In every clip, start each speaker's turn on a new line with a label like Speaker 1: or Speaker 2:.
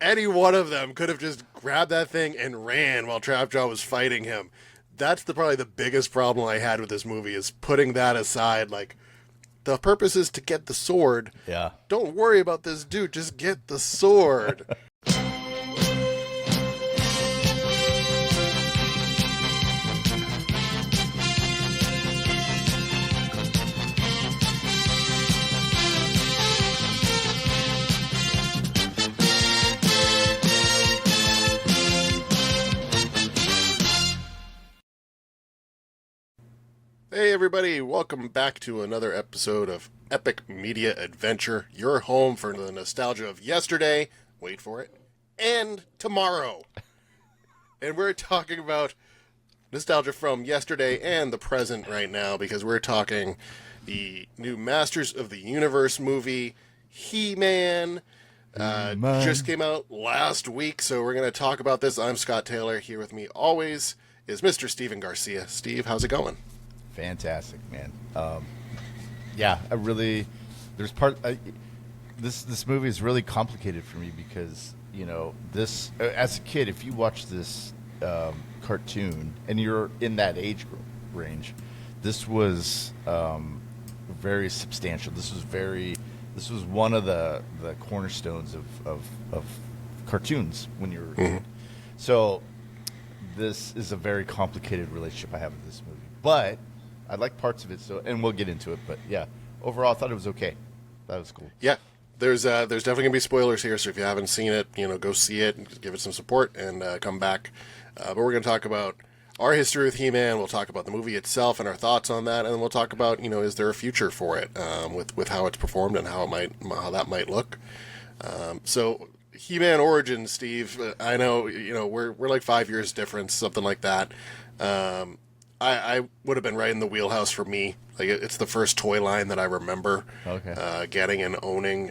Speaker 1: Any one of them could have just grabbed that thing and ran while Trapjaw was fighting him. That's probably the biggest problem I had with this movie is putting that aside. Like, the purpose is to get the sword.
Speaker 2: Yeah.
Speaker 1: Don't worry about this dude. Just get the sword. Hey everybody, welcome back to another episode of Epic Media Adventure, your home for the nostalgia of yesterday, wait for it, and tomorrow. And we're talking about nostalgia from yesterday and the present right now because we're talking the new Masters of the Universe movie, He-Man. Just came out last week, so we're going to talk about this. I'm Scott Taylor. Here with me always is Mr. Steven Garcia. Steve, how's it going?
Speaker 2: Fantastic, man. This movie is really complicated for me because this as a kid, if you watch this cartoon and you're in that age range, this was very substantial. This was one of the cornerstones of cartoons when you were a kid. So this is a very complicated relationship I have with this movie, but I like parts of it, and we'll get into it. But yeah, overall, I thought it was okay. That was cool.
Speaker 1: Yeah, there's definitely gonna be spoilers here, so if you haven't seen it, go see it and give it some support and come back. But we're gonna talk about our history with He-Man. We'll talk about the movie itself and our thoughts on that, and then we'll talk about is there a future for it with how it's performed and how that might look. So He-Man Origins, Steve. I know we're like 5 years difference, something like that. I would have been right in the wheelhouse for me. Like it's the first toy line that I remember getting and owning.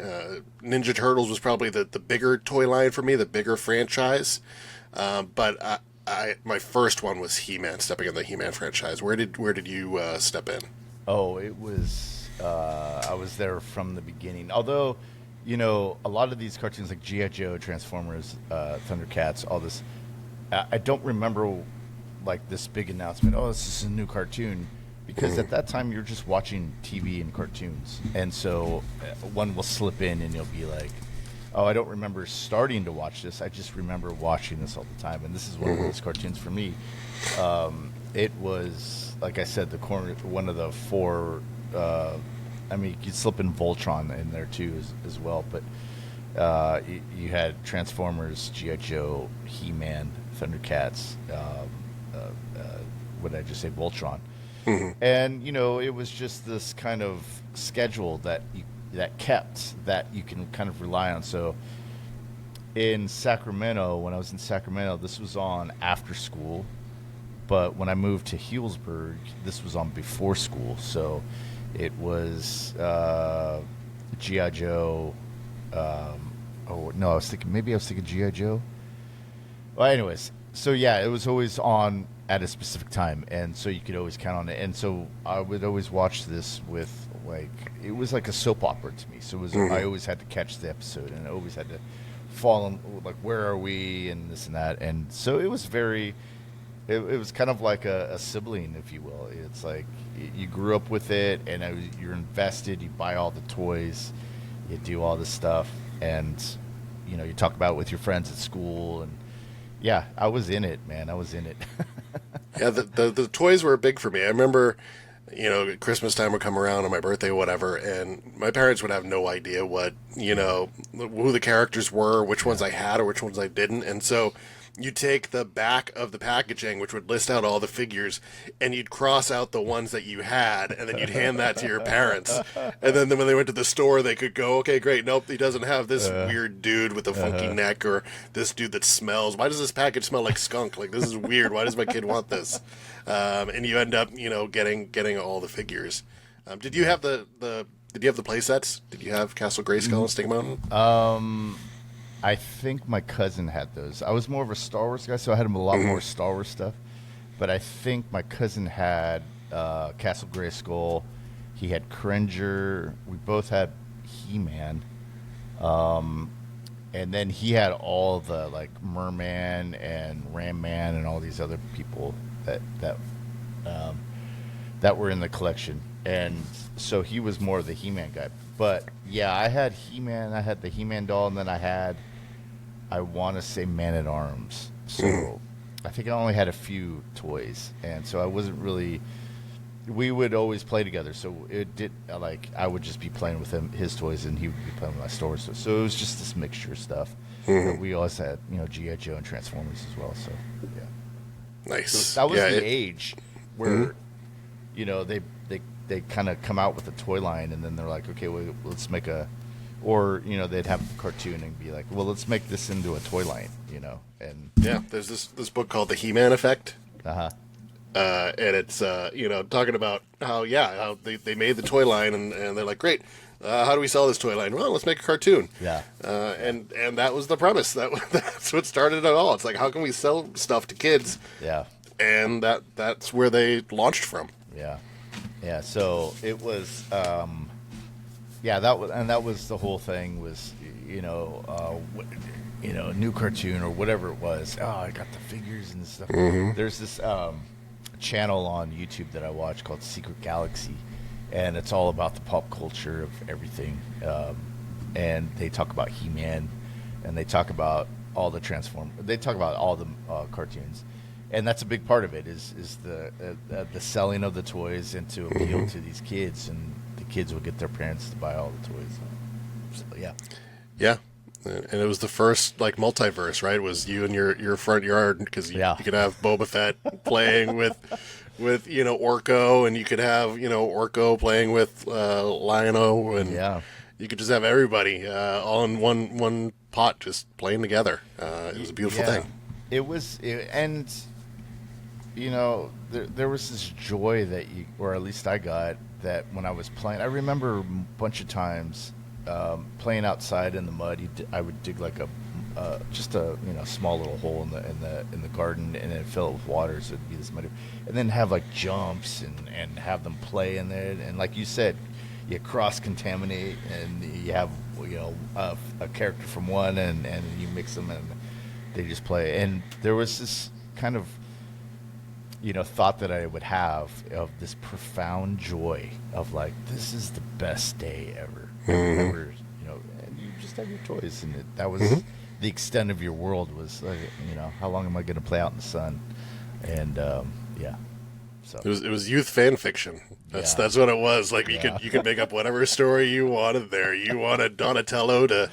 Speaker 1: Ninja Turtles was probably the bigger toy line for me, the bigger franchise. But my first one was He-Man, stepping in the He-Man franchise. Where did you step in?
Speaker 2: Oh, it was I was there from the beginning. Although, a lot of these cartoons like G.I. Joe, Transformers, Thundercats, all this, I don't remember like this big announcement, this is a new cartoon, because at that time you're just watching TV and cartoons, and so one will slip in and you'll be like, I don't remember starting to watch this, I just remember watching this all the time, and this is one of those cartoons for me. It was, like I said, one of the four, you could slip in Voltron in there too as well, but you had Transformers, G.I. Joe, He-Man, Thundercats, what did I just say, Voltron. And it was just this kind of schedule that you can kind of rely on. So in Sacramento, when I was in Sacramento, this was on after school, but when I moved to Healdsburg, this was on before school. So it was G.I. Joe. I was thinking G.I. Joe. Well, anyways, so yeah, it was always on at a specific time, and so you could always count on it. And so I would always watch this with, like, it was like a soap opera to me. So it was I always had to catch the episode, and I always had to fall in, like, where are we, and this and that. And so it was it was kind of like a sibling, if you will. It's like you grew up with it, and you're invested. You buy all the toys, you do all this stuff, and you talk about it with your friends at school. And yeah, I was in it, man. I was in it.
Speaker 1: Yeah, the toys were big for me. I remember, Christmas time would come around on my birthday, whatever, and my parents would have no idea what, who the characters were, which ones I had or which ones I didn't. And so you'd take the back of the packaging, which would list out all the figures, and you'd cross out the ones that you had, and then you'd hand that to your parents. And then when they went to the store, they could go, okay, great, nope, he doesn't have this weird dude with a funky neck, or this dude that smells. Why does this package smell like skunk? Like, this is weird. Why does my kid want this? And you end up, getting all the figures. Did you have the play sets? Did you have Castle Grayskull and Sting Mountain?
Speaker 2: I think my cousin had those. I was more of a Star Wars guy, so I had a lot more Star Wars stuff. But I think my cousin had Castle Grayskull. He had Cringer. We both had He-Man. and then he had all the like Merman and Ram Man and all these other people um, that were in the collection, and so he was more of the He-Man guy. But yeah, I had He-Man, I had the He-Man doll, and then I want to say Man at Arms. So I think I only had a few toys, and so I wasn't really. We would always play together, so it did like I would just be playing with his toys, and he would be playing with my stores. So it was just this mixture of stuff. But we always had G.I. Joe and Transformers as well. So yeah,
Speaker 1: Nice.
Speaker 2: so that was
Speaker 1: Yeah,
Speaker 2: the age where they kind of come out with a toy line, and then they're like, okay, well, let's make a, or they'd have a cartoon and be like, well, let's make this into a toy line, and
Speaker 1: yeah. There's this book called The He-Man Effect.
Speaker 2: uh-huh.
Speaker 1: And it's talking about how they made the toy line, and they're like, great, how do we sell this toy line? Well, let's make a cartoon.
Speaker 2: Yeah.
Speaker 1: And that was the premise. That's what started it all. It's like, how can we sell stuff to kids?
Speaker 2: Yeah.
Speaker 1: And that's where they launched from.
Speaker 2: Yeah. So it was that was the whole thing was new cartoon or whatever it was. Oh, I got the figures and stuff. There's this channel on YouTube that I watch called Secret Galaxy, and it's all about the pop culture of everything. And they talk about He-Man, and they talk about all the They talk about all the cartoons, and that's a big part of it. Is the selling of the toys and to appeal to these kids, and the kids will get their parents to buy all the toys. So, yeah.
Speaker 1: Yeah. And it was the first like multiverse, right? It was you in your front yard, because you could have Boba Fett playing with Orko, and you could have Orko playing with Lion-O, and you could just have everybody all in one pot just playing together. It was a beautiful thing.
Speaker 2: It was, and there was this joy that or at least I got that when I was playing. I remember a bunch of times. Playing outside in the mud, I would dig like just a small little hole in the garden, and then fill it with water, so it'd be this muddy, and then have like jumps and have them play in there, and like you said, you cross contaminate, and you have a character from one, and you mix them, and they just play, and there was this kind of thought that I would have of this profound joy of like, this is the best day ever. Ever, and you just have your toys, and that was the extent of your world. Was like, how long am I going to play out in the sun? And so
Speaker 1: it was youth fan fiction. That's what it was. Like you could make up whatever story you wanted there. You wanted Donatello to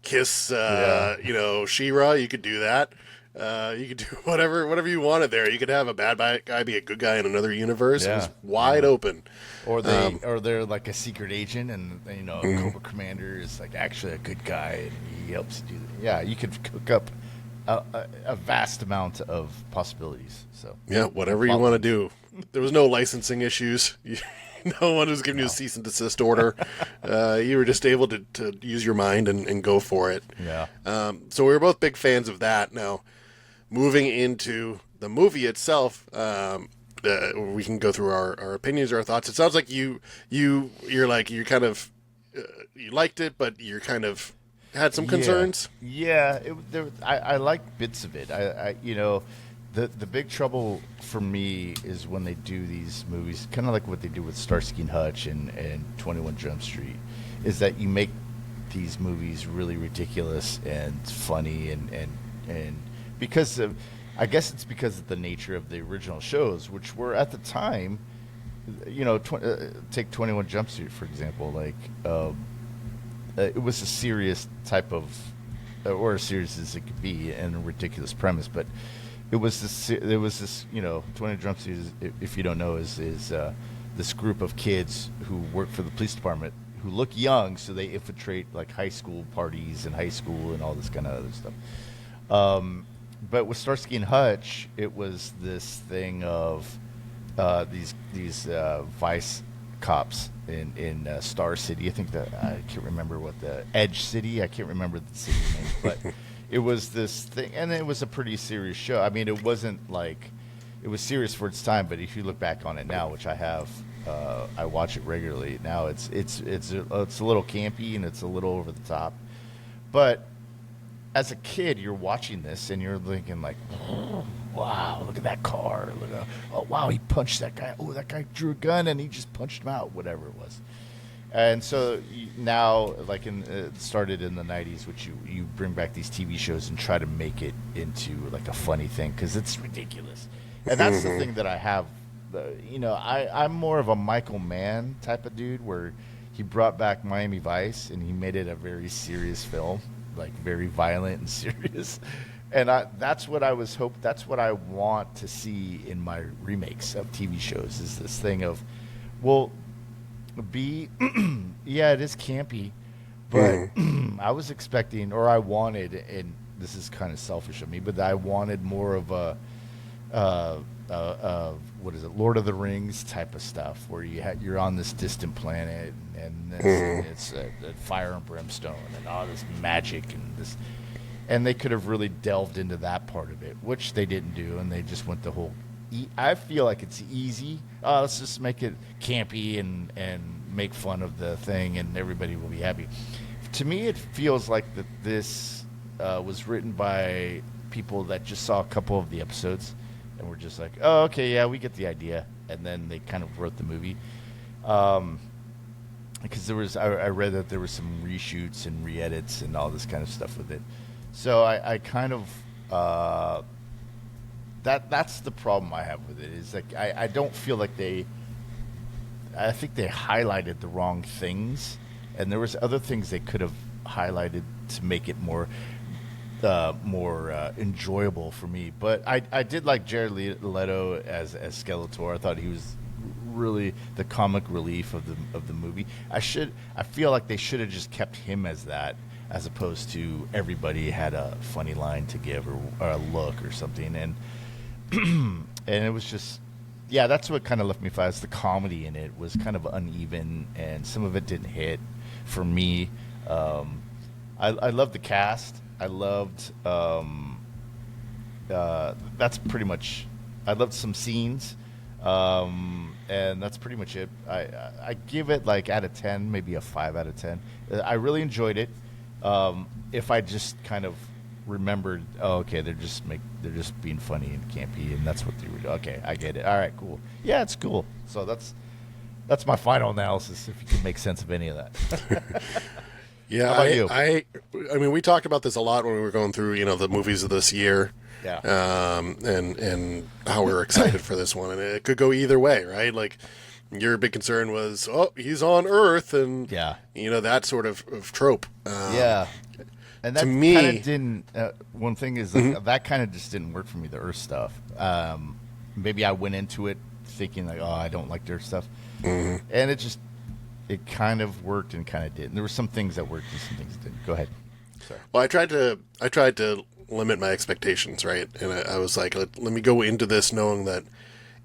Speaker 1: kiss She-Ra, you could do that. You could do whatever you wanted there. You could have a bad guy be a good guy in another universe. It was wide open.
Speaker 2: Or they're like a secret agent, and Cobra Commander is like actually a good guy, and he helps you do that. Yeah, you could cook up a vast amount of possibilities. So
Speaker 1: whatever you want to do. There was no licensing issues. No one was giving you a cease and desist order. You were just able to use your mind and go for it.
Speaker 2: Yeah.
Speaker 1: So we were both big fans of that. Now, moving into the movie itself, we can go through our opinions or our thoughts. It sounds like you're kind of you liked it, but you're kind of had some concerns.
Speaker 2: Yeah, I liked bits of it. The big trouble for me is when they do these movies, kind of like what they do with Starsky and Hutch and 21 Jump Street, is that you make these movies really ridiculous and funny and because of, I guess it's because of the nature of the original shows, which were at the time, take 21 Jump Street for example, like it was a serious type of, or as serious as it could be, and a ridiculous premise, but it was this 20 Jump Street, if you don't know, is this group of kids who work for the police department who look young, so they infiltrate like high school parties and high school and all this kind of other stuff. But with Starsky and Hutch, it was this thing of these vice cops in Star City. I think I can't remember what the Edge City. I can't remember the city name, but it was this thing, and it was a pretty serious show. I mean, it wasn't like, it was serious for its time, but if you look back on it now, which I have, I watch it regularly. Now it's a little campy and it's a little over the top, but as a kid, you're watching this and you're thinking like, wow, look at that car. Look at, oh wow, he punched that guy. Oh, that guy drew a gun and he just punched him out. Whatever it was. And so now, like it started in the '90s, which you bring back these TV shows and try to make it into like a funny thing because it's ridiculous. And that's the thing that I have. I'm more of a Michael Mann type of dude where he brought back Miami Vice and he made it a very serious film, like very violent and serious. And that's what I was hope. That's what I want to see in my remakes of TV shows. Is this thing of, well, yeah, it is campy, but I was expecting, or I wanted, and this is kind of selfish of me, but I wanted more of a, what is it, Lord of the Rings type of stuff, where you're on this distant planet, and it's fire and brimstone, and all this magic, and they could have really delved into that part of it, which they didn't do, and they just went the whole. I feel like it's easy. Let's just make it campy and make fun of the thing, and everybody will be happy. To me, it feels like that this was written by people that just saw a couple of the episodes and were just like, "Oh, okay, yeah, we get the idea," and then they kind of wrote the movie. Because I read that there was some reshoots and re-edits and all this kind of stuff with it. So I kind of. That's the problem I have with it. Is like I don't feel like I think they highlighted the wrong things, and there was other things they could have highlighted to make it more enjoyable for me. But I did like Jared Leto as Skeletor. I thought he was really the comic relief of the movie. I feel like they should have just kept him as that, as opposed to everybody had a funny line to give or a look or something. And it was just, yeah, that's what kind of left me flat. The comedy in it was kind of uneven, and some of it didn't hit for me. I loved the cast. I loved that's pretty much. I loved some scenes, and that's pretty much it. I give it like out of 10, maybe a 5 out of 10. I really enjoyed it. If I just kind of remembered, oh, okay, they're just being funny and campy, and that's what they were doing. Okay, I get it. All right, cool. Yeah, it's cool. So that's my final analysis. If you can make sense of any of that.
Speaker 1: Yeah,
Speaker 2: how about you?
Speaker 1: I mean, we talked about this a lot when we were going through, the movies of this year.
Speaker 2: Yeah.
Speaker 1: And how we were excited for this one, and it could go either way, right? Like, your big concern was, oh, he's on Earth, and
Speaker 2: Yeah.
Speaker 1: That sort of trope.
Speaker 2: Yeah. And that
Speaker 1: to me-
Speaker 2: kind of didn't. One thing is that kind of just didn't work for me. The Earth stuff. Maybe I went into it thinking like, oh, I don't like the Earth stuff, and it kind of worked and kind of didn't. There were some things that worked and some things that didn't. Go ahead. Sorry.
Speaker 1: Well, I tried to limit my expectations, right? And I was like, let me go into this knowing that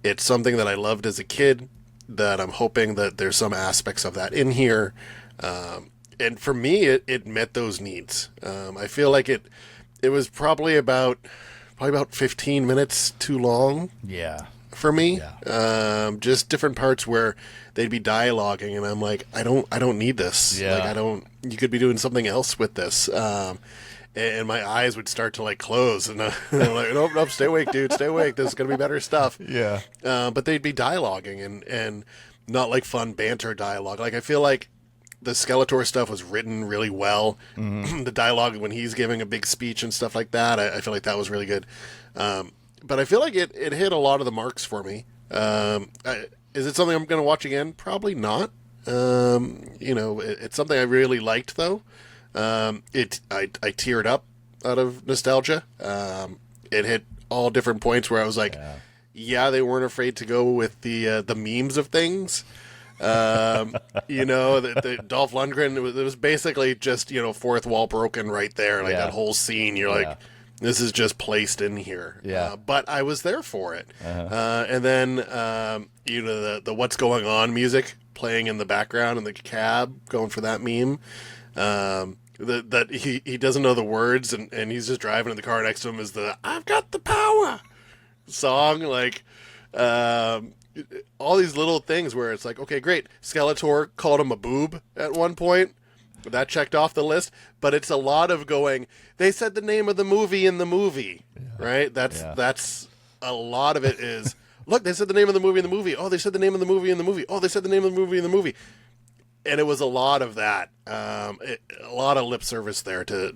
Speaker 1: it's something that I loved as a kid, that I'm hoping that there's some aspects of that in here. And for me, it met those needs. I feel like it was probably about 15 minutes too long
Speaker 2: Yeah.
Speaker 1: for me.
Speaker 2: Yeah.
Speaker 1: Just different parts where they'd be dialoguing, and I'm like, I don't need this.
Speaker 2: Yeah.
Speaker 1: Like, you could be doing something else with this. And my eyes would start to like close, and I'm like, nope, stay awake, dude, stay awake. This is gonna be better stuff.
Speaker 2: Yeah.
Speaker 1: But they'd be dialoguing and not like fun banter dialogue. Like, I feel like the Skeletor stuff was written really well. The dialogue when he's giving a big speech and stuff like that, I feel like that was really good. But I feel like it hit a lot of the marks for me. Is it something I'm going to watch again? Probably not. It's something I really liked, though. I teared up out of nostalgia. It hit all different points where I was like, yeah, they weren't afraid to go with the memes of things. The Dolph Lundgren, it was basically just, fourth wall broken right there. Like, that whole scene, you're like, this is just placed in here.
Speaker 2: Yeah.
Speaker 1: But I was there for it. And then, the What's Going On music playing in the background in the cab, going for that meme. That he doesn't know the words, and he's just driving in the car next to him is the I've got the power song. Like, Um, all these little things where it's like, okay, great. Skeletor called him a boob at one point. That checked off the list. But it's a lot of going, they said the name of the movie in the movie, right? That's a lot of it is, look, they said the name of the movie in the movie. Oh, they said the name of the movie in the movie. Oh, they said the name of the movie in the movie. And it was a lot of that. A lot of lip service there to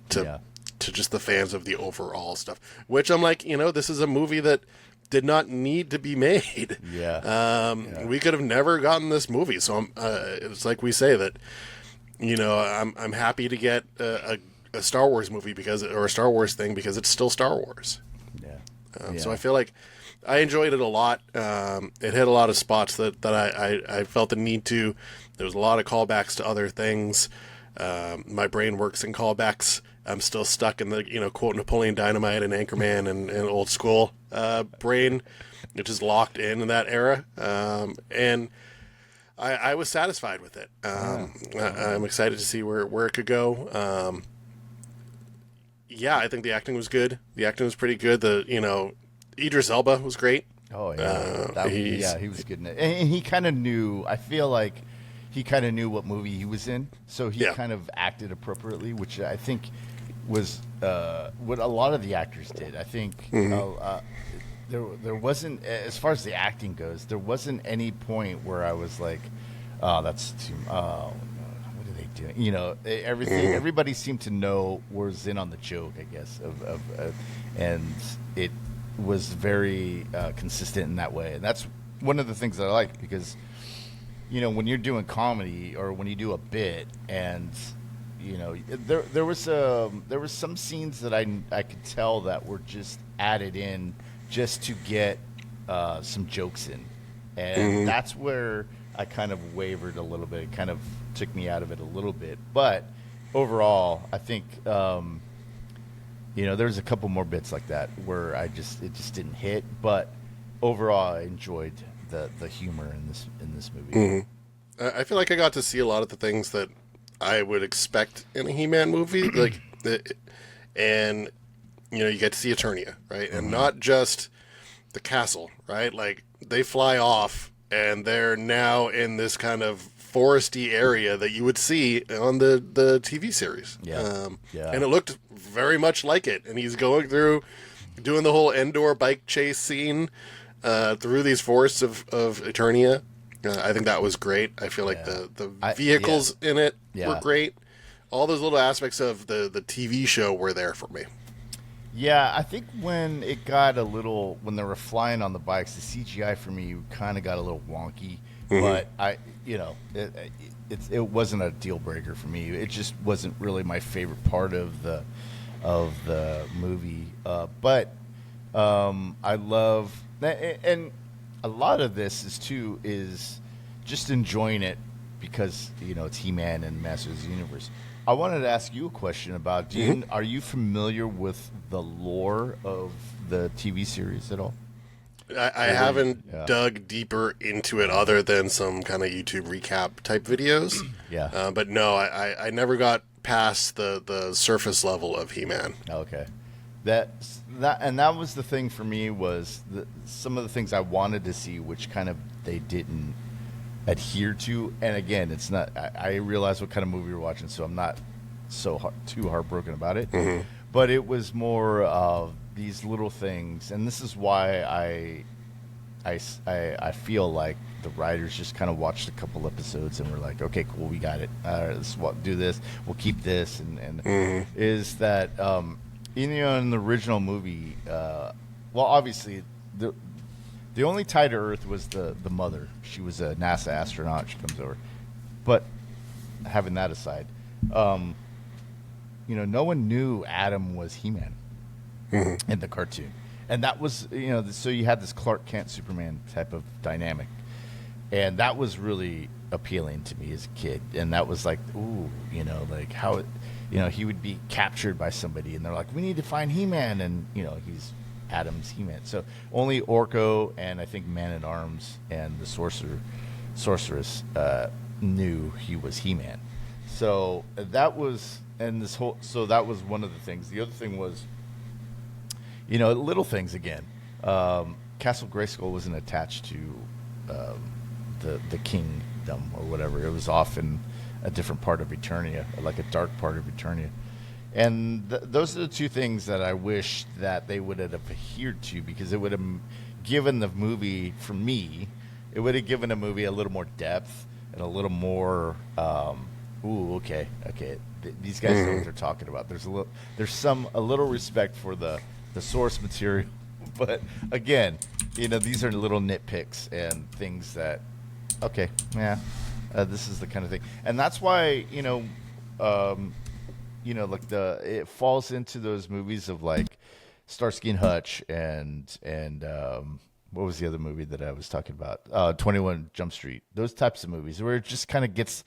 Speaker 1: just the fans of the overall stuff. Which I'm like, this is a movie that did not need to be made. We could have never gotten this movie. So it's like we say that, I'm happy to get a Star Wars movie or a Star Wars thing because it's still Star Wars. So I feel like I enjoyed it a lot. It hit a lot of spots that I felt the need to. There was a lot of callbacks to other things. My brain works in callbacks. I'm still stuck in the, quote Napoleon Dynamite and Anchorman and old school brain, which is locked in that era. And I was satisfied with it. I'm excited to see where it could go. I think the acting was good. The acting was pretty good. Idris Elba was great.
Speaker 2: Oh, yeah. He was good in it. And he kind of knew, I feel like he kind of knew what movie he was in. So he kind of acted appropriately, which I think was what a lot of the actors did. I think there wasn't, as far as the acting goes, there wasn't any point where I was like, oh, that's too, what are they doing? Everything, everybody seemed to know was in on the joke, I guess, and it was very consistent in that way. And that's one of the things that I like because, when you're doing comedy or when you do a bit and, there was some scenes that I could tell that were just added in just to get some jokes in. And that's where I kind of wavered a little bit. It kind of took me out of it a little bit. But overall, I think, there's a couple more bits like that where it just didn't hit. But overall, I enjoyed the humor in this movie.
Speaker 1: I feel like I got to see a lot of the things that I would expect in a He-Man movie, and you get to see Eternia, right, and not just the castle, right? Like they fly off and they're now in this kind of foresty area that you would see on the TV series. And it looked very much like it. And he's going through, doing the whole Endor bike chase scene through these forests of Eternia. I think that was great. I feel like the vehicles in it were great. All those little aspects of the TV show were there for me.
Speaker 2: Yeah, I think when it got when they were flying on the bikes, the CGI for me kind of got a little wonky. But it wasn't a deal breaker for me. It just wasn't really my favorite part of the movie. But I love, and a lot of this is just enjoying it because it's He-Man and Masters of the Universe. I wanted to ask you a question about: are you familiar with the lore of the TV series at all?
Speaker 1: I haven't dug deeper into it other than some kind of YouTube recap type videos. But no, I never got past the surface level of He-Man.
Speaker 2: Okay. That was the thing for me was some of the things I wanted to see, which kind of they didn't adhere to. And again, it's not. I realize what kind of movie you're watching, so I'm not too heartbroken about it. But it was more of these little things, and this is why I feel like the writers just kind of watched a couple episodes and were like, okay, cool, we got it. Let's do this. We'll keep this, and is that. In the original movie, obviously, the only tie to Earth was the mother. She was a NASA astronaut. She comes over. But having that aside, no one knew Adam was He-Man in the cartoon. And that was, so you had this Clark Kent Superman type of dynamic. And that was really appealing to me as a kid. And that was like, ooh, like how... he would be captured by somebody, and they're like, "We need to find He-Man," and he's Adam's He-Man. So only Orko and I think Man-at-Arms and the Sorceress knew he was He-Man. So that was, that was one of the things. The other thing was, little things again. Castle Grayskull wasn't attached to the kingdom or whatever. It was off in a different part of Eternia, like a dark part of Eternia. And those are the two things that I wish that they would have adhered to, because it would have given the movie, for me, it would have given the movie a little more depth and a little more. Okay. These guys know what they're talking about. There's a little respect for the source material, but again, these are little nitpicks and things that, okay, yeah, this is the kind of thing, and that's why like it falls into those movies of like Starsky and Hutch and what was the other movie that I was talking about? 21 Jump Street. Those types of movies where it just kind of gets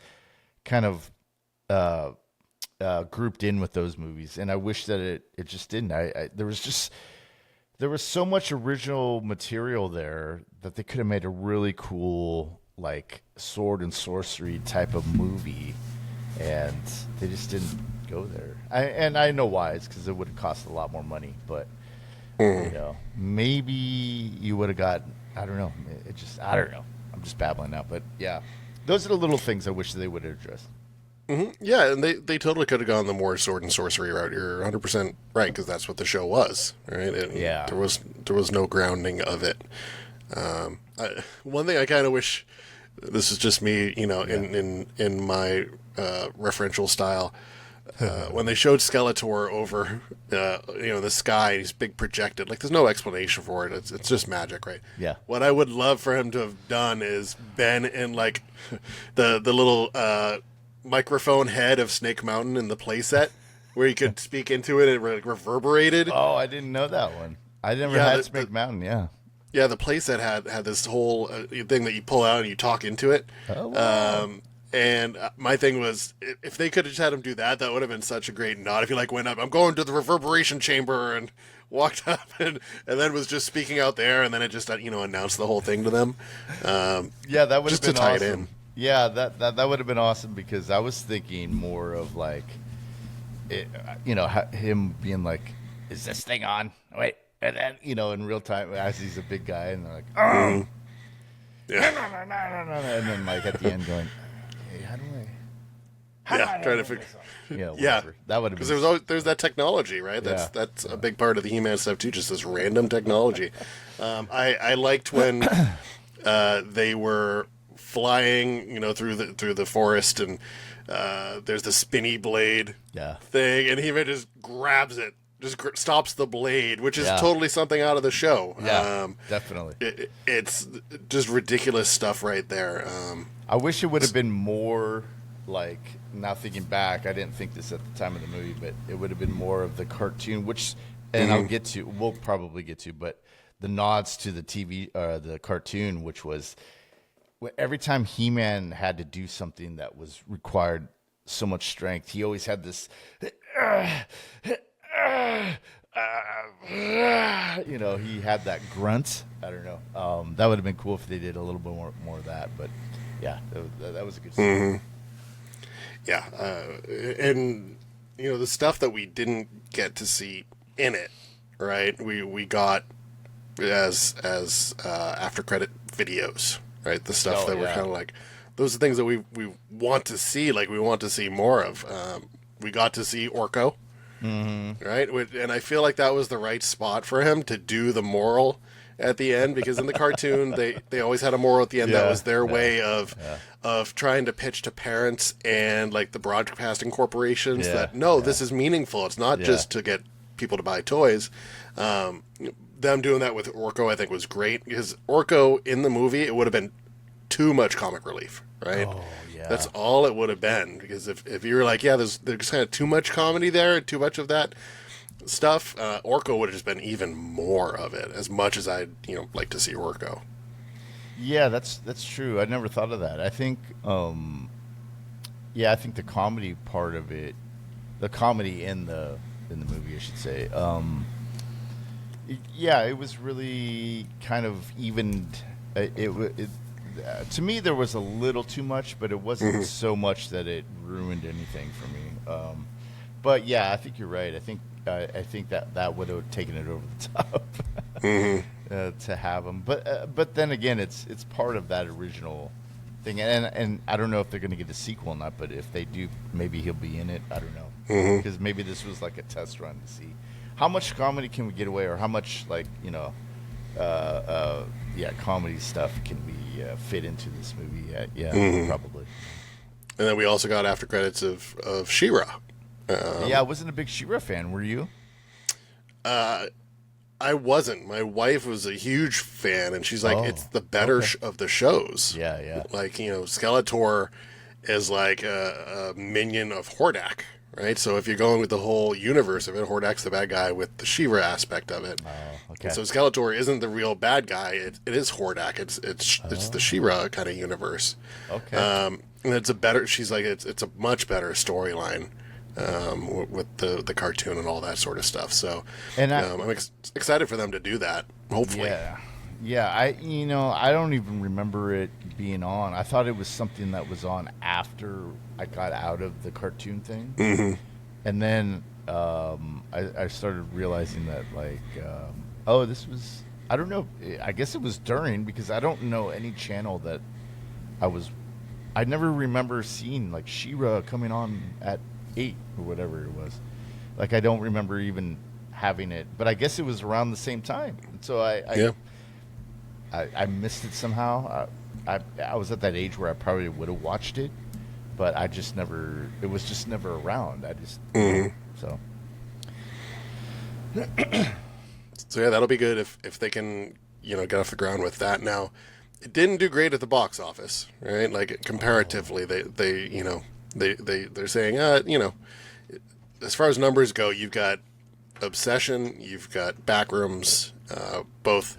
Speaker 2: grouped in with those movies, and I wish that it just didn't. There was so much original material there that they could have made a really cool like sword and sorcery type of movie, and they just didn't go there. I know why. It's because it would have cost a lot more money, but maybe you would have got. I don't know. I don't know. I'm just babbling now, but yeah, those are the little things I wish they would have addressed.
Speaker 1: Mm-hmm. Yeah, and they totally could have gone the more sword and sorcery route. You're 100% right, because that's what the show was, right? And
Speaker 2: yeah,
Speaker 1: there was no grounding of it. One thing I kind of wish, this is just me, in my referential style. When they showed Skeletor over, the sky, he's big projected. Like, there's no explanation for it. It's just magic, right?
Speaker 2: Yeah.
Speaker 1: What I would love for him to have done is been in like the little microphone head of Snake Mountain in the playset, where he could speak into it and it reverberated.
Speaker 2: Oh, I didn't know that one. I never had Snake Mountain. Yeah.
Speaker 1: Yeah, the playset had this whole thing that you pull out and you talk into it.
Speaker 2: Oh, wow.
Speaker 1: And my thing was, if they could have just had him do that, that would have been such a great nod. If he went up, I'm going to the reverberation chamber, and walked up and then was just speaking out there, and then it just announced the whole thing to them.
Speaker 2: Yeah, that would have been
Speaker 1: tie
Speaker 2: awesome.
Speaker 1: it in.
Speaker 2: Yeah, that would have been awesome, because I was thinking more of like, him being like, "Is this thing on? Wait," and then in real time, as he's a big guy, and they're like, "Oh,
Speaker 1: yeah,"
Speaker 2: and then like at the end going, "Hey, how do I?"
Speaker 1: Trying to figure.
Speaker 2: Yeah, that would have
Speaker 1: because there's that technology, right? That's a big part of the He-Man stuff too. Just this random technology. I liked when they were flying, through the forest, and there's the spinny blade thing, and He-Man just grabs it, just stops the blade, which is totally something out of the show.
Speaker 2: Yeah, definitely.
Speaker 1: It's just ridiculous stuff right there.
Speaker 2: I wish it would have been more like, now thinking back, I didn't think this at the time of the movie, but it would have been more of the cartoon, which, and we'll probably get to, but the nods to the the cartoon, which was every time He-Man had to do something that was required so much strength, he always had this, he had that grunt. I don't know. That would have been cool if they did a little bit more of that, but yeah, that was a good scene.
Speaker 1: Mm-hmm. Yeah, and the stuff that we didn't get to see in it, right? We got as after credit videos, right? The stuff that were kind of like, those are things that we want to see, like we want to see more of. We got to see Orko, right? And I feel like that was the right spot for him to do the moral at the end, because in the cartoon they always had a moral at the end. That was their way of trying to pitch to parents and like the broadcasting corporations that this is meaningful. It's not just to get people to buy toys. Them doing that with Orko, I think, was great, because Orko in the movie, it would have been too much comic relief, right?
Speaker 2: Oh, yeah.
Speaker 1: That's all it would have been, because if you were like, there's kind of too much comedy there, too much of that stuff, Orko would have just been even more of it, as much as I'd like to see Orko.
Speaker 2: Yeah, that's true. I never thought of that. I think I think the comedy part of it, the comedy in the movie, I should say, it was really kind of evened. To me, there was a little too much, but it wasn't so much that it ruined anything for me. But yeah, I think you're right. I think that would have taken it over the top. to have him. But then again, it's part of that original thing, and I don't know if they're going to get a sequel or not. But if they do, maybe he'll be in it. I don't know, because maybe this was like a test run to see how much comedy can we get away, or how much comedy stuff can we fit into this movie. Probably.
Speaker 1: And then we also got after credits of She-Ra.
Speaker 2: I wasn't a big She-Ra fan. Were you?
Speaker 1: I wasn't. My wife was a huge fan, and she's like, it's the better of the shows.
Speaker 2: Yeah.
Speaker 1: Like, Skeletor is like a minion of Hordak, right? So if you're going with the whole universe of it, Hordak's the bad guy with the She-Ra aspect of it.
Speaker 2: Oh, okay.
Speaker 1: And so Skeletor isn't the real bad guy. It is Hordak. It's the She-Ra kind of universe.
Speaker 2: Okay.
Speaker 1: And it's a better. She's like, it's a much better storyline. With the cartoon and all that sort of stuff. So, and I'm excited for them to do that. Hopefully,
Speaker 2: yeah. I don't even remember it being on. I thought it was something that was on after I got out of the cartoon thing, and then I started realizing that this was. I don't know. I guess it was during, because I don't know any channel that I never remember seeing like She-Ra coming on at 8 or whatever it was. Like, I don't remember even having it, but I guess it was around the same time. And so I missed it somehow. I was at that age where I probably would have watched it, but I just never. It was just never around. I just so.
Speaker 1: So yeah, that'll be good if they can get off the ground with that. Now, it didn't do great at the box office, right? Like, comparatively, they're saying, as far as numbers go, you've got Obsession, you've got Backrooms, both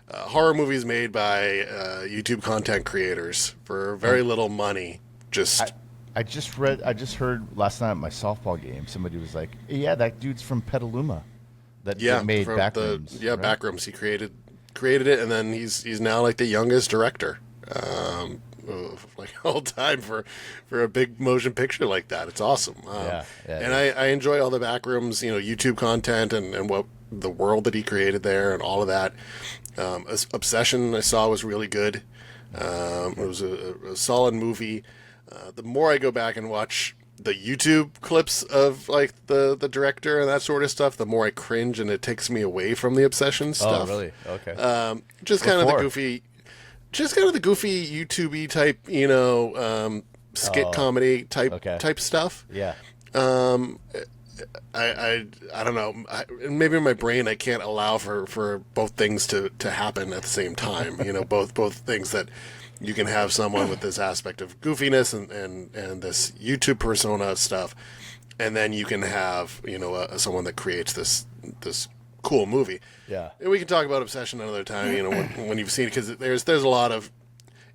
Speaker 1: horror movies made by YouTube content creators for very little money.
Speaker 2: I just heard last night at my softball game, somebody was like, "Yeah, that dude's from Petaluma." That made Backrooms.
Speaker 1: Right? Backrooms. He created it, and then he's now like the youngest director. Like all time for a big motion picture like that. It's awesome. I enjoy all the Backrooms, YouTube content and what the world that he created there and all of that. Obsession I saw was really good. It was a solid movie. The more I go back and watch the YouTube clips of like the director and that sort of stuff, the more I cringe, and it takes me away from the Obsession stuff.
Speaker 2: Oh, really? Okay.
Speaker 1: Just kind of the goofy YouTube-y type, skit comedy type stuff.
Speaker 2: Yeah.
Speaker 1: I don't know. Maybe in my brain I can't allow for both things to happen at the same time. Both things, that you can have someone with this aspect of goofiness and this YouTube persona stuff, and then you can have someone that creates this cool movie.
Speaker 2: Yeah.
Speaker 1: And we can talk about Obsession another time, when you've seen it, because there's a lot of,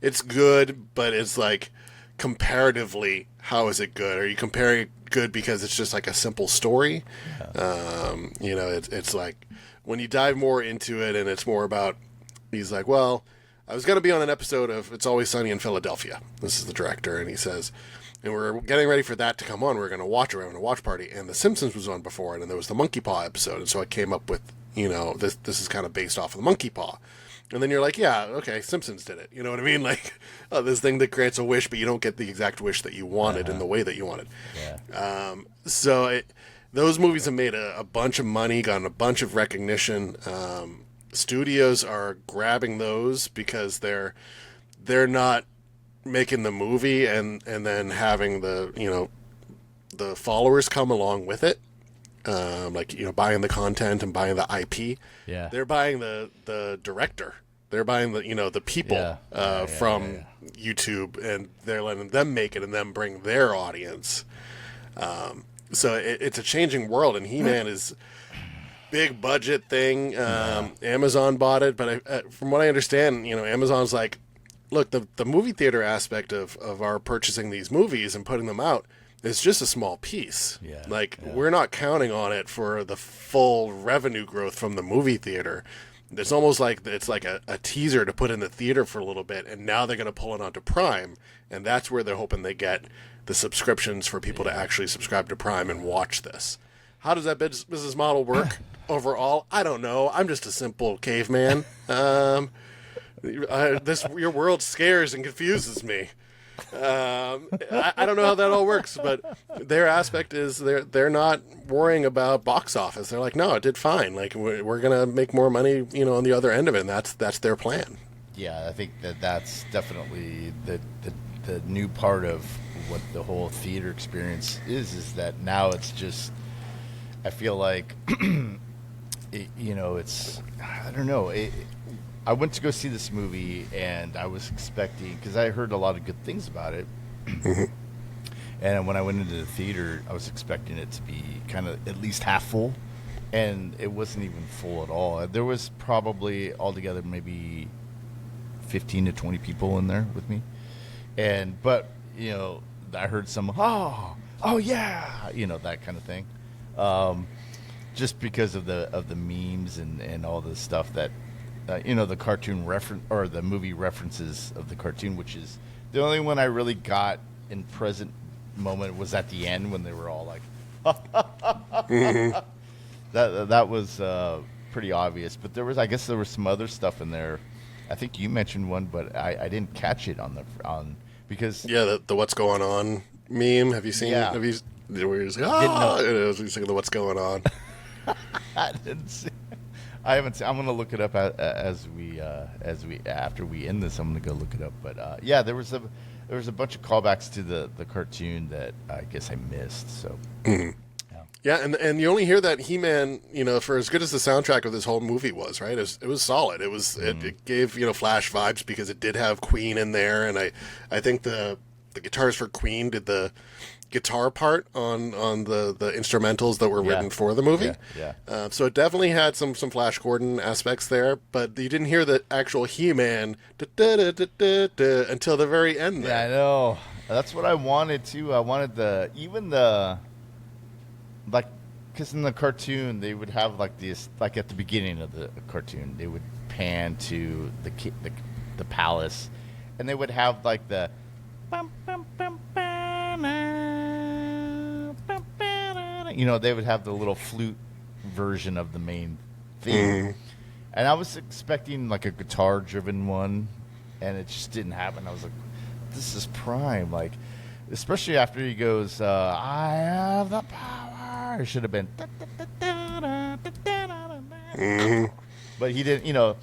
Speaker 1: it's good, but it's like, comparatively, how is it good? Are you comparing it good because it's just like a simple story? Yeah. It's like, when you dive more into it and it's more about, he's like, well, I was going to be on an episode of It's Always Sunny in Philadelphia. This is the director, and he says, and we're getting ready for that to come on. We're going to watch it. We're having a watch party, and The Simpsons was on before it, and there was the Monkey Paw episode, and so I came up with, this is kind of based off of the Monkey Paw. And then you're like, yeah, okay, Simpsons did it. You know what I mean? Like, this thing that grants a wish, but you don't get the exact wish that you wanted in the way that you wanted.
Speaker 2: Yeah.
Speaker 1: Those movies have made a bunch of money, gotten a bunch of recognition. Studios are grabbing those because they're not making the movie and then having the followers come along with it. Buying the content and buying the IP.
Speaker 2: Yeah.
Speaker 1: They're buying the director. They're buying the people from YouTube, and they're letting them make it and them bring their audience. So it's a changing world, and He-Man is big budget thing. Amazon bought it, but from what I understand, Amazon's like, look, the movie theater aspect of our purchasing these movies and putting them out is just a small piece.
Speaker 2: Yeah.
Speaker 1: We're not counting on it for the full revenue growth from the movie theater. It's almost like it's like a teaser to put in the theater for a little bit, and now they're going to pull it onto Prime, and that's where they're hoping they get the subscriptions for people to actually subscribe to Prime and watch this. How does that business model work? overall, I don't know. I'm just a simple caveman. Your world scares and confuses me. I don't know how that all works, but their aspect is they're not worrying about box office. They're like, no, it did fine. Like we're gonna make more money, on the other end of it, and that's their plan.
Speaker 2: Yeah, I think that's definitely the new part of what the whole theater experience is that now it's just, I feel like, it's, I don't know. I went to go see this movie, and I was expecting, because I heard a lot of good things about it. And when I went into the theater, I was expecting it to be kind of at least half full, and it wasn't even full at all. There was probably altogether maybe 15 to 20 people in there with me. But I heard some, oh yeah, that kind of thing. Just because of the memes and all the stuff that, the cartoon reference or the movie references of the cartoon, which is the only one I really got in present moment was at the end when they were all like, that was pretty obvious. But I guess there was some other stuff in there. I think you mentioned one, but I didn't catch it because
Speaker 1: the what's going on meme. Have you seen?
Speaker 2: Yeah.
Speaker 1: Have you? Where he's like, he's saying the what's going on.
Speaker 2: I didn't see. I haven't seen. I'm gonna look it up as we after we end this. I'm gonna go look it up. But there was a bunch of callbacks to the cartoon that I guess I missed. So.
Speaker 1: Mm-hmm. Yeah, and you only hear that He-Man, for as good as the soundtrack of this whole movie was, right? It was solid. It gave Flash vibes because it did have Queen in there, and I think the guitars for Queen did the guitar part on the instrumentals that were written for the movie.
Speaker 2: Yeah.
Speaker 1: So it definitely had some Flash Gordon aspects there, but you didn't hear the actual He-Man until the very end there.
Speaker 2: Yeah, I know. That's what I wanted too. I wanted because in the cartoon they would have like this, like at the beginning of the cartoon they would pan to the palace, and they would have like the they would have the little flute version of the main theme. And I was expecting like a guitar driven one, and it just didn't happen. I was like, this is prime, like especially after he goes, I have the power. It should have been. But he didn't,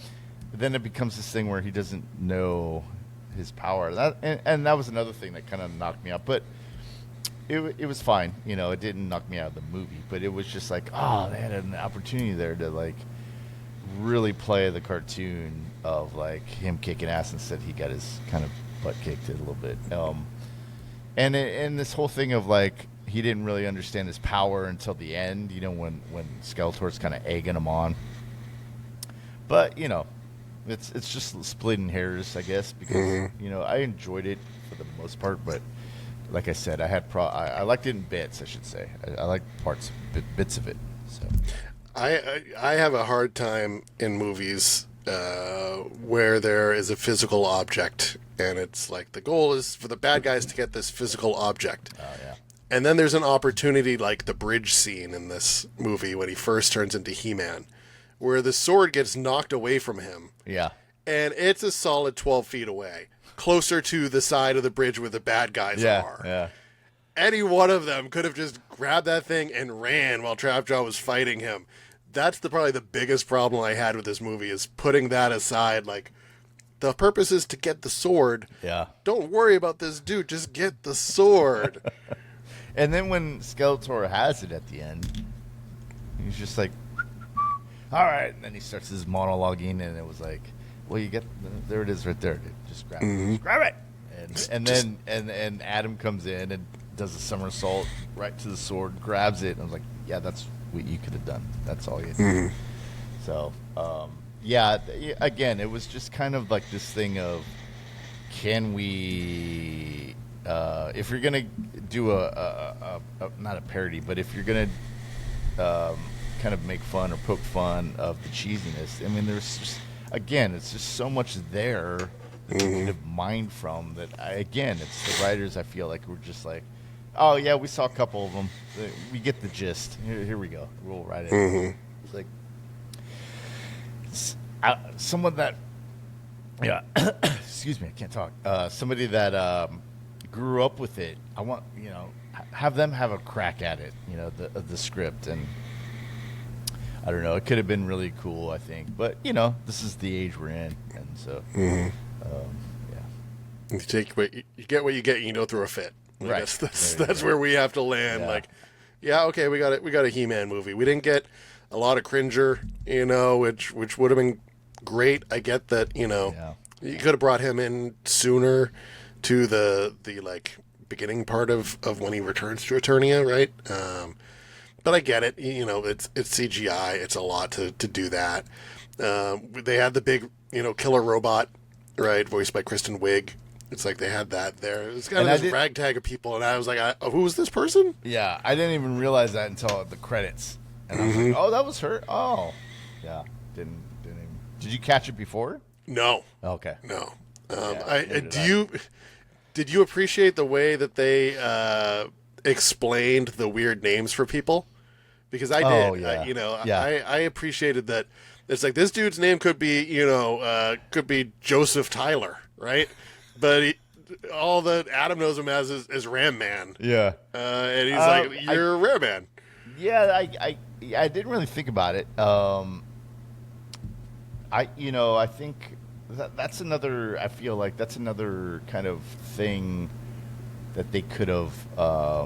Speaker 2: then it becomes this thing where he doesn't know his power. And that was another thing that kind of knocked me out. But it was fine. It didn't knock me out of the movie. But it was just like, they had an opportunity there to, like, really play the cartoon of, like, him kicking ass. Instead, he got his kind of butt kicked a little bit. And this whole thing of, like, he didn't really understand his power until the end, when Skeletor's kind of egging him on. But, it's just splitting hairs, I guess, because, I enjoyed it for the most part. But like I said, I liked it in bits, I should say. I liked bits of it. So
Speaker 1: I have a hard time in movies where there is a physical object, and it's like the goal is for the bad guys to get this physical object.
Speaker 2: Oh, yeah.
Speaker 1: And then there's an opportunity like the bridge scene in this movie when he first turns into He-Man, where the sword gets knocked away from him.
Speaker 2: Yeah.
Speaker 1: And it's a solid 12 feet away, closer to the side of the bridge where the bad guys are.
Speaker 2: Yeah.
Speaker 1: Any one of them could have just grabbed that thing and ran while Trapjaw was fighting him. That's probably the biggest problem I had with this movie, is putting that aside. Like, the purpose is to get the sword.
Speaker 2: Yeah.
Speaker 1: Don't worry about this dude. Just get the sword.
Speaker 2: And then when Skeletor has it at the end, he's just like, all right. And then he starts his monologuing, and it was like, well, there it is right there, dude. Just grab it. Just grab it. And then Adam comes in and does a somersault right to the sword, grabs it. And I was like, yeah, that's what you could have done. That's all you had to do. So, again, it was just kind of like this thing of, can we... if you're gonna do a not a parody, but if you're gonna kind of make fun or poke fun of the cheesiness, I mean, there's just, again, it's just so much there that you could have mined from. That it's the writers. I feel like we're just like, oh yeah, we saw a couple of them. We get the gist. Here we go. We'll write it. It's like someone that, yeah, excuse me, I can't talk. Somebody that grew up with it. I want, have them have a crack at it. The script, and I don't know. It could have been really cool, I think, but this is the age we're in, and so yeah.
Speaker 1: You get what you get, and you don't throw a fit.
Speaker 2: Right.
Speaker 1: That's where we have to land.
Speaker 2: Yeah.
Speaker 1: Like, yeah, okay, we got it. We got a He-Man movie. We didn't get a lot of Cringer, which would have been great. I get that,
Speaker 2: Yeah.
Speaker 1: you could have brought him in sooner to the like beginning part of when he returns to Eternia, right? But I get it. It's CGI. It's a lot to do that. They had the big, killer robot, right, voiced by Kristen Wiig. It's like they had that there. It was kind of this ragtag of people, and I was like, who was this person?
Speaker 2: Yeah, I didn't even realize that until the credits, and I was like, oh, that was her. Oh, yeah, didn't even. Did you catch it before?
Speaker 1: No.
Speaker 2: Okay.
Speaker 1: No.
Speaker 2: Yeah,
Speaker 1: Did you appreciate the way that they explained the weird names for people? Because I did.
Speaker 2: Oh, yeah. Yeah.
Speaker 1: I appreciated that. It's like this dude's name could be, could be Joseph Tyler, right? But all that Adam knows him as is Ram Man.
Speaker 2: Yeah.
Speaker 1: And he's like, you're Ram Man.
Speaker 2: Yeah, I didn't really think about it. I think that's another. I feel like that's another kind of thing that they could have. I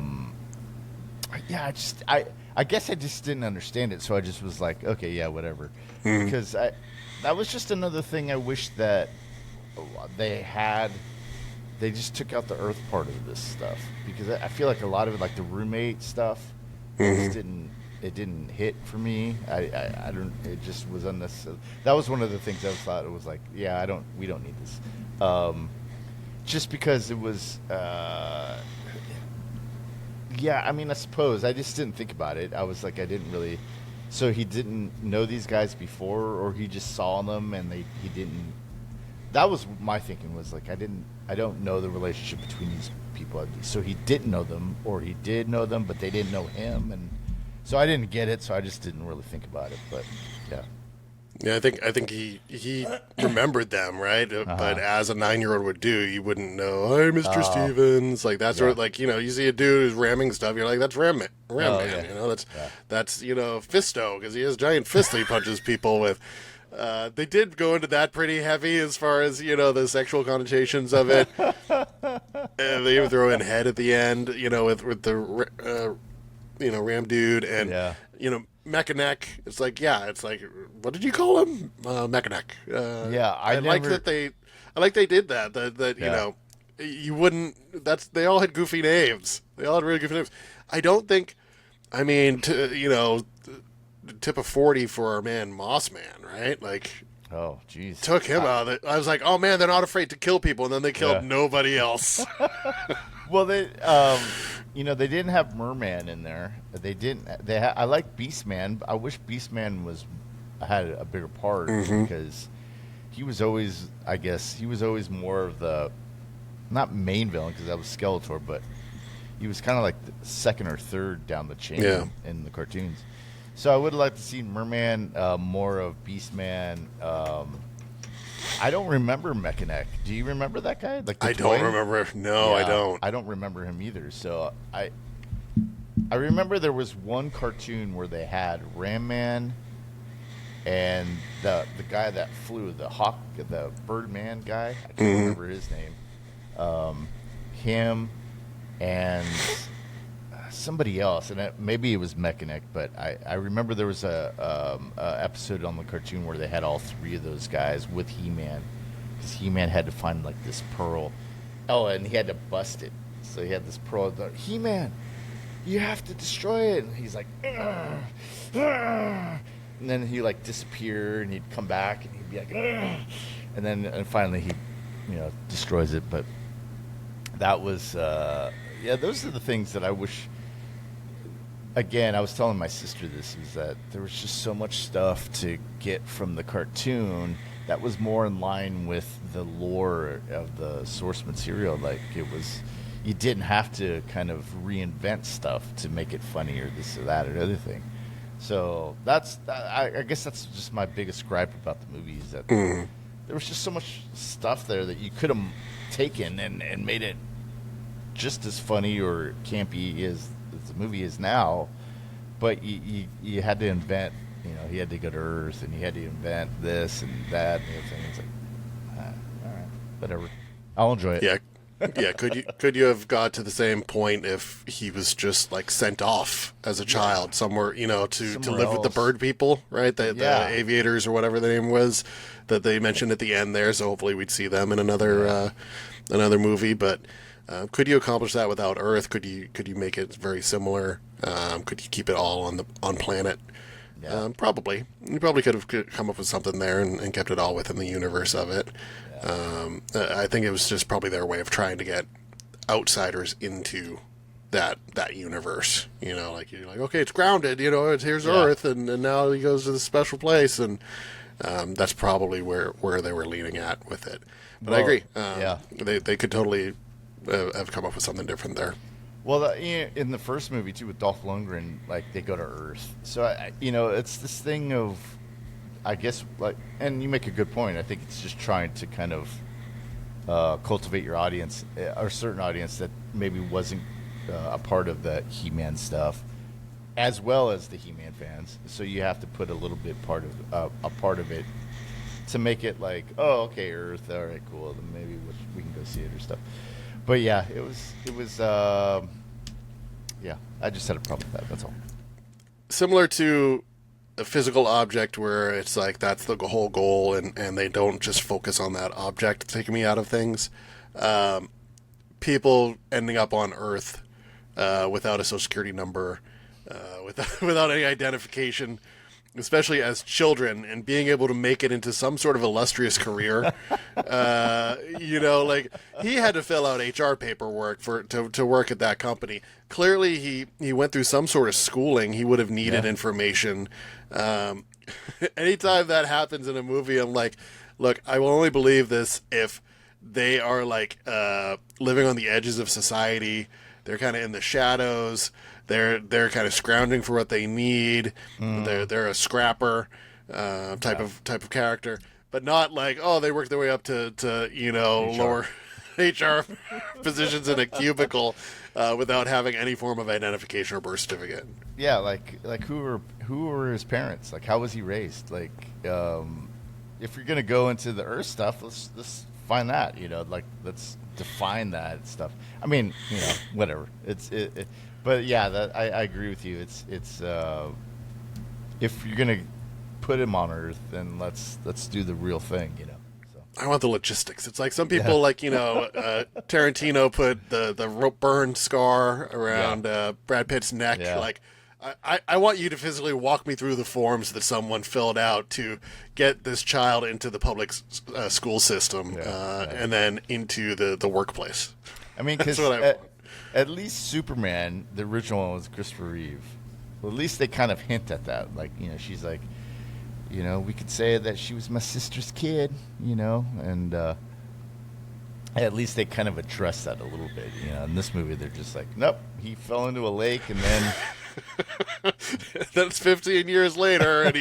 Speaker 2: guess I just didn't understand it, so I just was like, okay, yeah, whatever. Because that was just another thing I wish that they had. They just took out the Earth part of this stuff, because I feel like a lot of it, like the roommate stuff, just didn't hit for me. I don't. It just was unnecessary. That was one of the things I thought. It was like, yeah, we don't need this. Just because it was. Yeah, I mean, I suppose I just didn't think about it. I was like, I didn't really. So he didn't know these guys before, or he just saw them and he didn't. That was my thinking. Was like, I don't know the relationship between these people. So he didn't know them, or he did know them, but they didn't know him, and so I didn't get it. So I just didn't really think about it. But yeah.
Speaker 1: Yeah, I think he remembered them, right? But as a 9-year-old would do, you wouldn't know, hey, Mr. Stevens. Like, that's sort of like, you see a dude who's ramming stuff, you're like, that's Ram Man.
Speaker 2: Yeah.
Speaker 1: That's Fisto, because he has giant fists that he punches people with. They did go into that pretty heavy as far as, the sexual connotations of it. And they even throw in head at the end, with the, Ram dude. And, Mechaneck. It's like, what did you call him? Mechaneck.
Speaker 2: I
Speaker 1: like that they did that. You wouldn't. They all had goofy names. They all had really goofy names. I don't think. I mean, tip of 40 for our man Moss Man, right? Like,
Speaker 2: oh, jeez,
Speaker 1: took him out of it. I was like, oh man, they're not afraid to kill people, and then they killed nobody else.
Speaker 2: Well, they didn't have Merman in there. They didn't. I like Beastman. I wish Beastman had a bigger part, because he was always, I guess, more of the, not main villain, because that was Skeletor, but he was kind of like the second or third down the chain in the cartoons. So I would like to see Merman, more of Beastman. I don't remember Mechaneck. Do you remember that guy? Like
Speaker 1: I don't remember. No, I don't.
Speaker 2: I don't remember him either. So I remember there was one cartoon where they had Ram Man and the guy that flew, the Birdman guy. I can't remember his name. Him and somebody else, and maybe it was Mechaneck, but I remember there was a episode on the cartoon where they had all three of those guys with He-Man, because He-Man had to find like this pearl. Oh, and he had to bust it. So he had this pearl. He-Man, you have to destroy it. And he's like, "Ugh, ugh." And then he like disappear, and he'd come back, and he'd be like, "Ugh." And finally he, destroys it. But that was, those are the things that I wish. Again, I was telling my sister this, is that there was just so much stuff to get from the cartoon that was more in line with the lore of the source material. Like, you didn't have to kind of reinvent stuff to make it funny or this or that or the other thing. So I guess that's just my biggest gripe about the movie is that there was just so much stuff there that you could have taken and made it just as funny or campy as the movie is now, but you had to invent. You know, he had to go to Earth, and he had to invent this and that and everything. It's like, all right, whatever. I'll enjoy it.
Speaker 1: Yeah, yeah. Could you have got to the same point if he was just like sent off as a child somewhere, you know, to
Speaker 2: Somewhere
Speaker 1: live with the
Speaker 2: else.
Speaker 1: bird people, right? The
Speaker 2: Yeah.
Speaker 1: aviators or whatever the name was that they mentioned at the end there. So hopefully we'd see them in another movie. But could you accomplish that without Earth? Could you make it very similar? Could you keep it all on planet?
Speaker 2: Yeah.
Speaker 1: Probably. You probably could have come up with something there and kept it all within the universe of it. I think it was just probably their way of trying to get outsiders into that universe. You know, like you're like, okay, it's grounded. You know, here's
Speaker 2: Yeah.
Speaker 1: Earth, and now he goes to this special place, and that's probably where they were leaning at with it. But I
Speaker 2: Well,
Speaker 1: agree.
Speaker 2: yeah.
Speaker 1: They could totally have come up with something different there.
Speaker 2: Well, in the first movie too, with Dolph Lundgren, like they go to Earth. So it's this thing of, I guess, like, and you make a good point. I think it's just trying to kind of cultivate your audience, or a certain audience that maybe wasn't a part of the He-Man stuff, as well as the He-Man fans. So you have to put a little bit a part of it to make it like, oh, okay, Earth, all right, cool. Then maybe we can go see it or stuff. But yeah, it was. Yeah, I just had a problem with that. That's all.
Speaker 1: Similar to a physical object where it's like that's the whole goal, and they don't just focus on that object taking me out of things. People ending up on Earth without a social security number, without any identification, especially as children, and being able to make it into some sort of illustrious career. You know, like he had to fill out HR paperwork to work at that company. Clearly, he went through some sort of schooling. He would have needed information. Anytime that happens in a movie, I'm like, look, I will only believe this if they are like living on the edges of society. They're kind of in the shadows. They're kind of scrounging for what they need. They're a scrapper type of character, but not like, oh, they work their way up to you know
Speaker 2: HR.
Speaker 1: lower HR positions in a cubicle without having any form of identification or birth certificate.
Speaker 2: Yeah, like who were his parents? Like, how was he raised? Like, if you're gonna go into the Earth stuff, let's find that. You know, like let's define that stuff. I mean, you know, whatever. But yeah, I agree with you. It's if you're gonna put him on Earth, then let's do the real thing. You know. So.
Speaker 1: I want the logistics. It's like some people, like, you know, Tarantino put the rope burn scar around Brad Pitt's neck.
Speaker 2: Yeah.
Speaker 1: Like, I want you to physically walk me through the forms that someone filled out to get this child into the public school system and then into the workplace.
Speaker 2: I mean,
Speaker 1: That's
Speaker 2: because
Speaker 1: what I want.
Speaker 2: at least Superman, the original one was Christopher Reeve. Well, at least they kind of hint at that. Like, you know, she's like, you know, we could say that she was my sister's kid, you know, and at least they kind of address that a little bit. You know, in this movie, they're just like, nope, he fell into a lake, and then
Speaker 1: That's 15 years later, and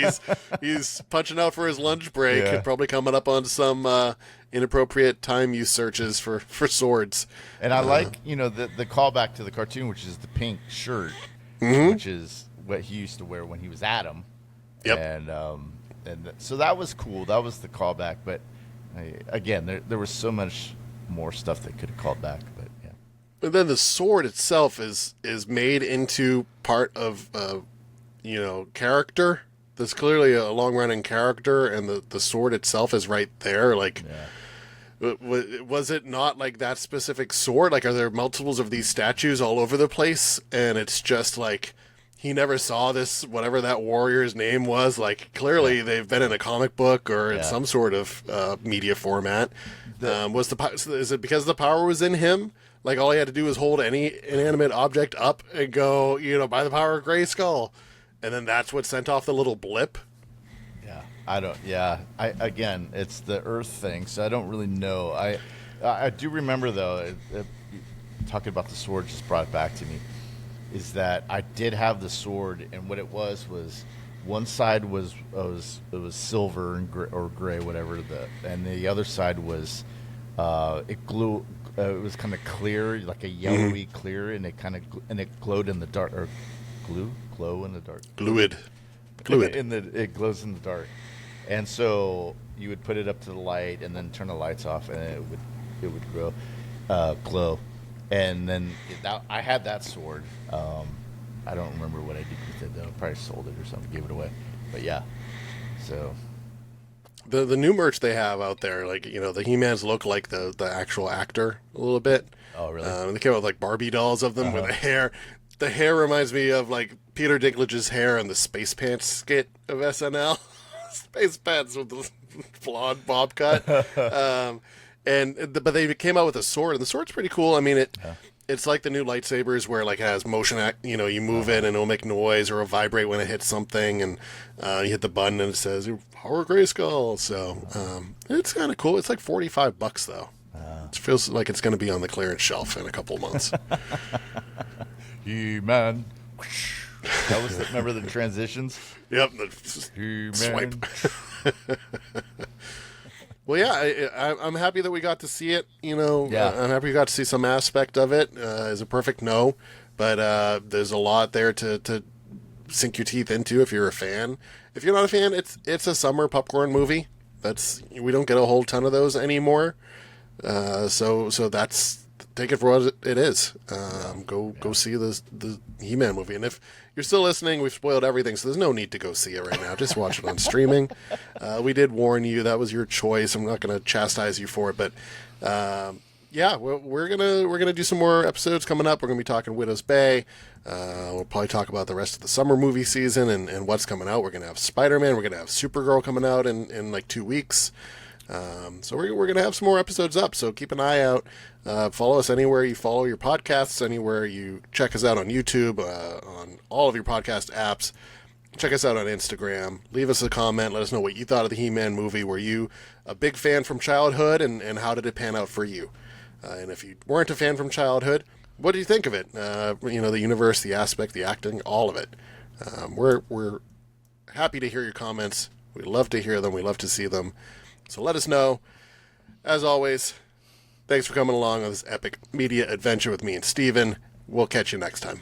Speaker 1: he's punching out for his lunch break,
Speaker 2: Yeah.
Speaker 1: and probably coming up on some inappropriate time use searches for swords.
Speaker 2: and I like, you know, the callback to the cartoon, which is the pink shirt,
Speaker 1: Mm-hmm.
Speaker 2: which is what he used to wear when he was Adam.
Speaker 1: Yep.
Speaker 2: And so that was cool. That was the callback. But again, there was so much more stuff they could have called back. But yeah,
Speaker 1: And then the sword itself is made into part of you know, character. There's clearly a long running character, and the sword itself is right there. Like, was it not like that specific sword? Like, are there multiples of these statues all over the place? And it's just like he never saw this, whatever that warrior's name was. Like, clearly they've been in a comic book or in
Speaker 2: Yeah.
Speaker 1: some sort of media format. Is it because the power was in him? Like, all he had to do was hold any inanimate object up and go, you know, by the power of Grayskull. And then that's what sent off the little blip.
Speaker 2: yeah, I don't. Yeah, again, it's the Earth thing, so I don't really know. I do remember though, talking about the sword just brought it back to me. is that I did have the sword, and what it was one side was silver and gray, whatever, and the other side was it glue. It was kind of clear, like a yellowy clear, and it glowed in the dark, or glow in the dark.
Speaker 1: Fluid.
Speaker 2: It glows in the dark, and so you would put it up to the light, and then turn the lights off, and it would glow, and then I had that sword. I don't remember what I did with it though. I probably sold it or something, gave it away. But yeah, so
Speaker 1: The new merch they have out there, like, the He-Mans look like the actual actor a little bit.
Speaker 2: Oh, really?
Speaker 1: They came out with like Barbie dolls of them with the hair. The hair reminds me of like Peter Dinklage's hair in the Space Pants skit of SNL. Space Pants with the blonde bob cut. But they came out with a sword, and the sword's pretty cool. I mean, it's like the new lightsabers where like it has motion, you move it and it'll make noise or it'll vibrate when it hits something, and you hit the button and it says Power Grayskull. So it's kind of cool. It's like $45 though. It feels like it's going to be on the clearance shelf in a couple of months.
Speaker 2: He-Man. That was remember the transitions?
Speaker 1: Yep.
Speaker 2: He-Man.
Speaker 1: Swipe. Well, yeah, I'm happy that we got to see it. I'm happy we got to see some aspect of it. Is a perfect no, but there's a lot there to sink your teeth into if you're a fan. If you're not a fan, it's a summer popcorn movie. We don't get a whole ton of those anymore. So that's, take it for what it is. Go see the He-Man movie. And if you're still listening, we've spoiled everything, so there's no need to go see it right now. Just watch it on streaming. We did warn you. That was your choice. I'm not going to chastise you for it, but yeah, we're gonna do some more episodes coming up. We're gonna be talking Widow's Bay. We'll probably talk about the rest of the summer movie season and what's coming out. We're gonna have Spider-Man. We're gonna have Supergirl coming out in like 2 weeks. So we're going to have some more episodes up, so keep an eye out. Follow us anywhere you follow your podcasts, anywhere you check us out on YouTube, on all of your podcast apps. Check us out on Instagram. Leave us a comment. Let us know what you thought of the He-Man movie. Were you a big fan from childhood, and how did it pan out for you? And if you weren't a fan from childhood, what do you think of it? The universe, the aspect, the acting, all of it. We're happy to hear your comments. We love to hear them. We love to see them. So let us know. As always, thanks for coming along on this epic media adventure with me and Steven. We'll catch you next time.